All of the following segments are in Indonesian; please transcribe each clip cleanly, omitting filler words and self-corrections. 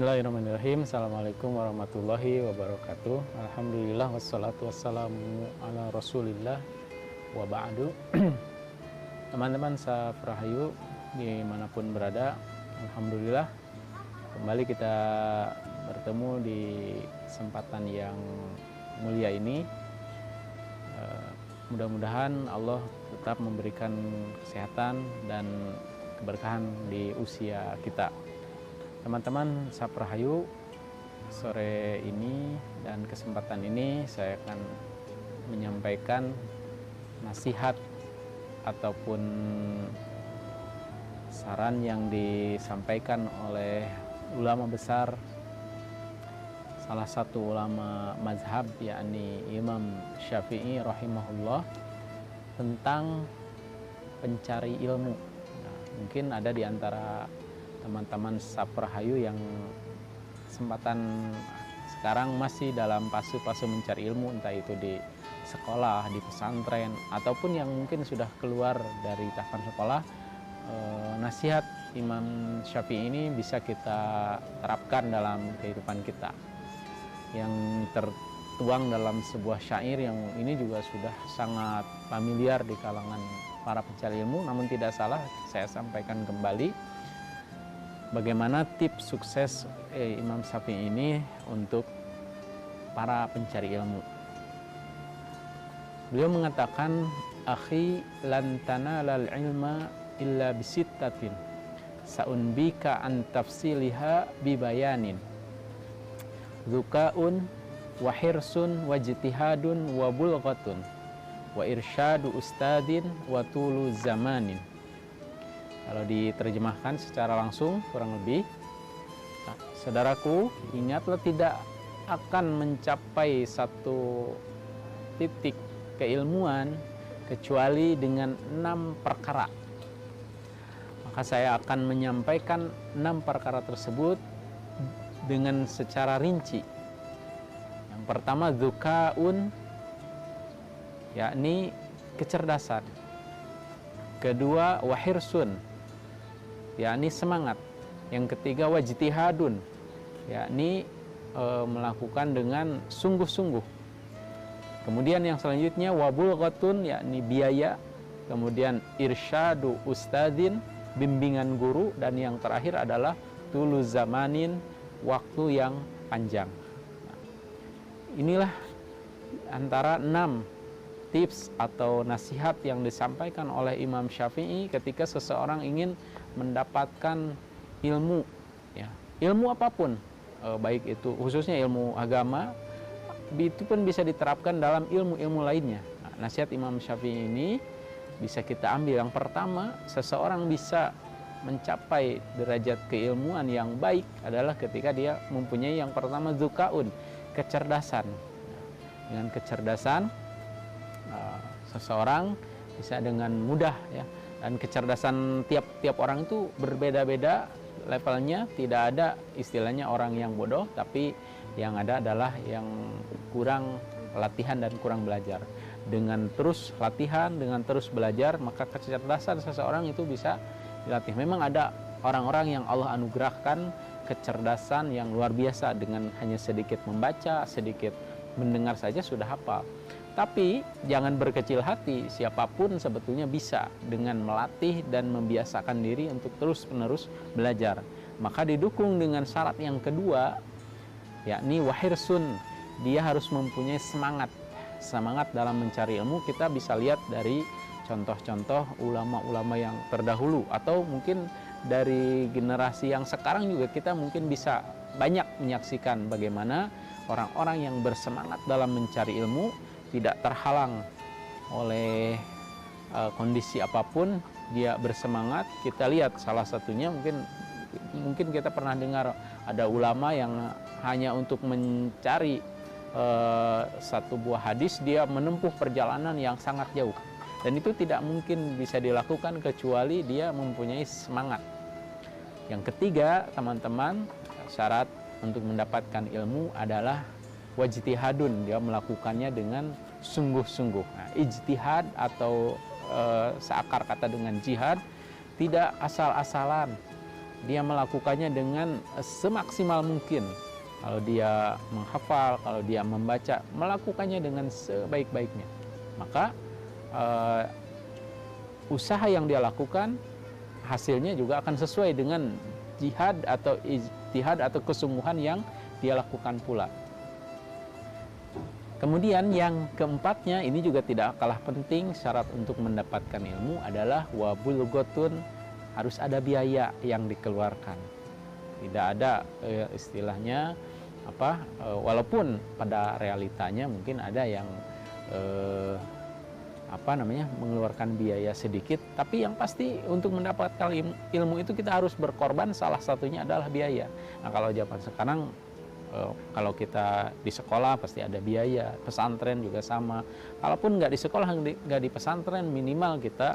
Bismillahirrahmanirrahim. Assalamualaikum warahmatullahi wabarakatuh. Alhamdulillah wassalatu wassalamu ala rasulillah wa ba'du. Teman-teman Safrahayu dimanapun berada, Alhamdulillah kembali kita bertemu di kesempatan yang mulia ini. Mudah-mudahan Allah tetap memberikan kesehatan dan keberkahan di usia kita. Teman-teman Safrahayu, sore ini dan kesempatan ini saya akan menyampaikan nasihat ataupun saran yang disampaikan oleh ulama besar, salah satu ulama mazhab yakni Imam Syafi'i rahimahullah, tentang pencari ilmu. Nah, mungkin ada di antara teman-teman Safrahayu yang kesempatan sekarang masih dalam fase-fase mencari ilmu, entah itu di sekolah, di pesantren, ataupun yang mungkin sudah keluar dari tahapan sekolah. Nasihat Imam Syafi'i ini bisa kita terapkan dalam kehidupan kita, yang tertuang dalam sebuah syair yang ini juga sudah sangat familiar di kalangan para pencari ilmu. Namun tidak salah saya sampaikan kembali bagaimana tips sukses Imam Syafi'i ini untuk para pencari ilmu. Beliau mengatakan, "Akhi lan tanalal ilma illa bisittatin, sa'unbika an tafsiliha bibayanin. Dzuka'un wa hirsun wa ijtihadun wa bulghatun wa irsyadu ustadin wa tulu zamanin." Kalau diterjemahkan secara langsung kurang lebih, saudaraku, ingatlah tidak akan mencapai satu titik keilmuan kecuali dengan 6 perkara. Maka saya akan menyampaikan 6 perkara tersebut dengan secara rinci. Yang pertama, dzuka'un, yakni kecerdasan. Kedua, wahirsun, yakni semangat. Yang ketiga, wajtihadun, yakni melakukan dengan sungguh-sungguh. Kemudian yang selanjutnya, wabulghatun, yakni biaya. Kemudian irsyadu ustadzin, bimbingan guru. Dan yang terakhir adalah tulu zamanin, waktu yang panjang. Nah, inilah antara 6 tips atau nasihat yang disampaikan oleh Imam Syafi'i ketika seseorang ingin mendapatkan ilmu, ya, ilmu apapun, baik itu khususnya ilmu agama, itu pun bisa diterapkan dalam ilmu-ilmu lainnya. Nah, nasihat Imam Syafi'i ini bisa kita ambil. Yang pertama, seseorang bisa mencapai derajat keilmuan yang baik adalah ketika dia mempunyai yang pertama dzuka'un, kecerdasan. Dengan kecerdasan seseorang bisa dengan mudah, ya, dan kecerdasan tiap orang itu berbeda-beda levelnya. Tidak ada istilahnya orang yang bodoh, tapi yang ada adalah yang kurang latihan dan kurang belajar. Dengan terus latihan, dengan terus belajar, maka kecerdasan seseorang itu bisa dilatih. Memang ada orang-orang yang Allah anugerahkan kecerdasan yang luar biasa, dengan hanya sedikit membaca, sedikit mendengar saja sudah hafal. Tapi jangan berkecil hati, siapapun sebetulnya bisa dengan melatih dan membiasakan diri untuk terus-menerus belajar. Maka didukung dengan syarat yang kedua, yakni wahirsun, dia harus mempunyai semangat dalam mencari ilmu. Kita bisa lihat dari contoh-contoh ulama-ulama yang terdahulu, atau mungkin dari generasi yang sekarang juga kita mungkin bisa banyak menyaksikan bagaimana orang-orang yang bersemangat dalam mencari ilmu, tidak terhalang oleh kondisi apapun, dia bersemangat. Kita lihat salah satunya, mungkin kita pernah dengar ada ulama yang hanya untuk mencari satu buah hadis dia menempuh perjalanan yang sangat jauh, dan itu tidak mungkin bisa dilakukan kecuali dia mempunyai semangat. Yang ketiga, teman-teman, syarat untuk mendapatkan ilmu adalah wajtihadun, dia melakukannya dengan sungguh-sungguh. Nah, ijtihad atau seakar kata dengan jihad, tidak asal-asalan, dia melakukannya dengan semaksimal mungkin. Kalau dia menghafal, kalau dia membaca, melakukannya dengan sebaik-baiknya. Maka usaha yang dia lakukan, hasilnya juga akan sesuai dengan jihad atau ijtihad atau kesungguhan yang dia lakukan pula. Kemudian yang keempatnya, ini juga tidak kalah penting, syarat untuk mendapatkan ilmu adalah wabulghotun, harus ada biaya yang dikeluarkan. Tidak ada istilahnya walaupun pada realitanya mungkin ada yang mengeluarkan biaya sedikit, tapi yang pasti untuk mendapatkan ilmu itu kita harus berkorban, salah satunya adalah biaya. Nah, kalau zaman sekarang kalau kita di sekolah pasti ada biaya, pesantren juga sama. Kalaupun nggak di sekolah, nggak di pesantren, minimal kita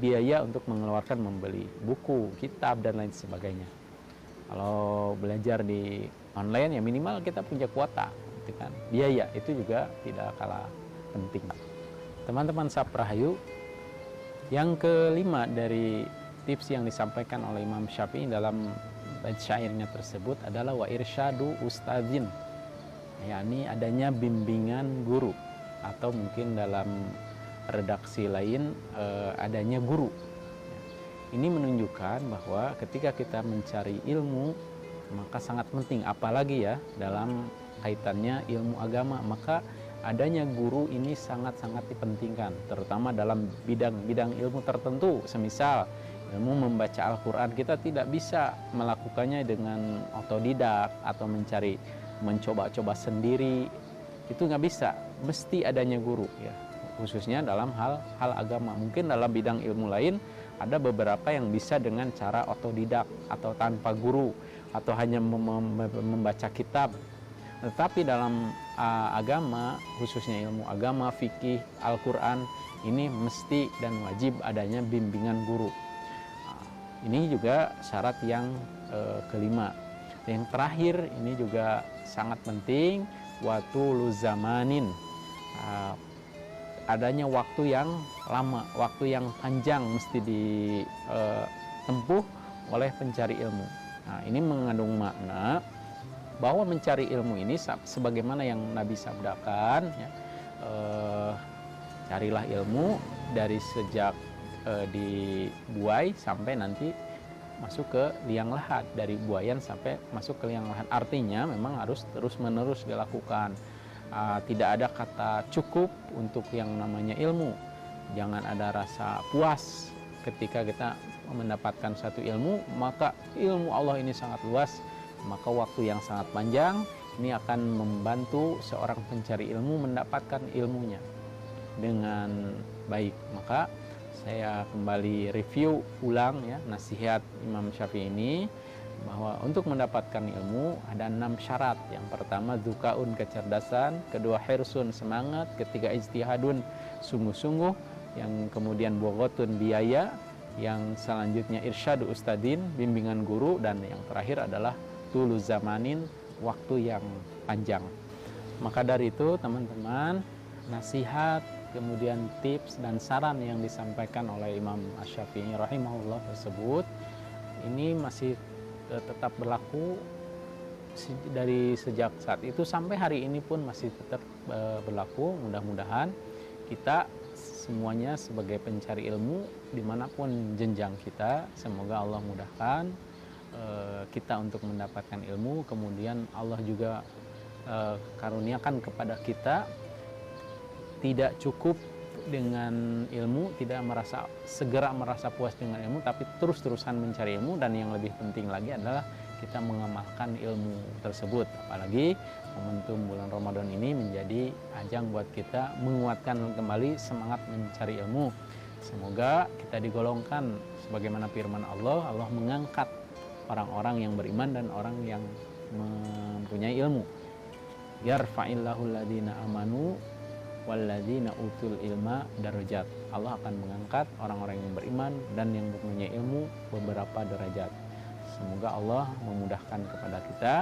biaya untuk mengeluarkan membeli buku, kitab, dan lain sebagainya. Kalau belajar di online ya minimal kita punya kuota, gitu kan. Biaya itu juga tidak kalah penting. Teman-teman Saprahayu, yang kelima dari tips yang disampaikan oleh Imam Syafi'i dalam bait syairnya tersebut adalah wa irsyadu ustadzin, yakni adanya bimbingan guru, atau mungkin dalam redaksi lain adanya guru. Ini menunjukkan bahwa ketika kita mencari ilmu maka sangat penting, apalagi ya dalam kaitannya ilmu agama, maka adanya guru ini sangat-sangat dipentingkan, terutama dalam bidang-bidang ilmu tertentu. Semisal ilmu membaca Al-Quran, kita tidak bisa melakukannya dengan otodidak atau mencoba-coba sendiri, itu nggak bisa, mesti adanya guru ya, khususnya dalam hal agama. Mungkin dalam bidang ilmu lain ada beberapa yang bisa dengan cara otodidak atau tanpa guru atau hanya membaca kitab. Tetapi dalam agama, khususnya ilmu agama, fikih, Al-Quran, ini mesti dan wajib adanya bimbingan guru. Ini juga syarat yang kelima. Yang terakhir ini juga sangat penting, watulu zamanin, adanya waktu yang lama, waktu yang panjang mesti ditempuh oleh pencari ilmu. Nah, ini mengandung makna bahwa mencari ilmu ini sebagaimana yang Nabi sabdakan, ya, carilah ilmu dari sejak dibuai sampai nanti masuk ke liang lahat, dari buayan sampai masuk ke liang lahat. Artinya memang harus terus-menerus dilakukan. Tidak ada kata cukup untuk yang namanya ilmu. Jangan ada rasa puas ketika kita mendapatkan satu ilmu, maka ilmu Allah ini sangat luas, maka waktu yang sangat panjang ini akan membantu seorang pencari ilmu mendapatkan ilmunya dengan baik. Maka saya kembali review ulang ya nasihat Imam Syafi'i ini, bahwa untuk mendapatkan ilmu ada 6 syarat. Yang pertama dzukaun, kecerdasan, kedua hirsun, semangat, ketiga ijtihadun, sungguh-sungguh, yang kemudian boghotun, biaya, yang selanjutnya irsyadu ustadin, bimbingan guru, dan yang terakhir adalah tulu zamanin, waktu yang panjang. Maka dari itu teman-teman, nasihat, kemudian tips dan saran yang disampaikan oleh Imam Asy-Syafi'i rahimahullah tersebut ini masih tetap berlaku dari sejak saat itu sampai hari ini pun masih tetap berlaku. Mudah-mudahan kita semuanya sebagai pencari ilmu dimanapun jenjang kita, semoga Allah mudahkan kita untuk mendapatkan ilmu. Kemudian Allah juga karuniakan kepada kita tidak cukup dengan ilmu, tidak segera merasa puas dengan ilmu, tapi terus-terusan mencari ilmu. Dan yang lebih penting lagi adalah kita mengamalkan ilmu tersebut. Apalagi momentum bulan Ramadan ini menjadi ajang buat kita menguatkan kembali semangat mencari ilmu. Semoga kita digolongkan sebagaimana firman Allah, Allah mengangkat orang-orang yang beriman dan orang yang mempunyai ilmu. Yarfa'illahu alladhina amanu walladzina utul ilma darajat. Allah akan mengangkat orang-orang yang beriman dan yang mempunyai ilmu beberapa derajat. Semoga Allah memudahkan kepada kita.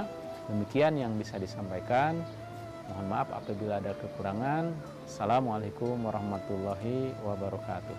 Demikian yang bisa disampaikan. Mohon maaf apabila ada kekurangan. Assalamualaikum warahmatullahi wabarakatuh.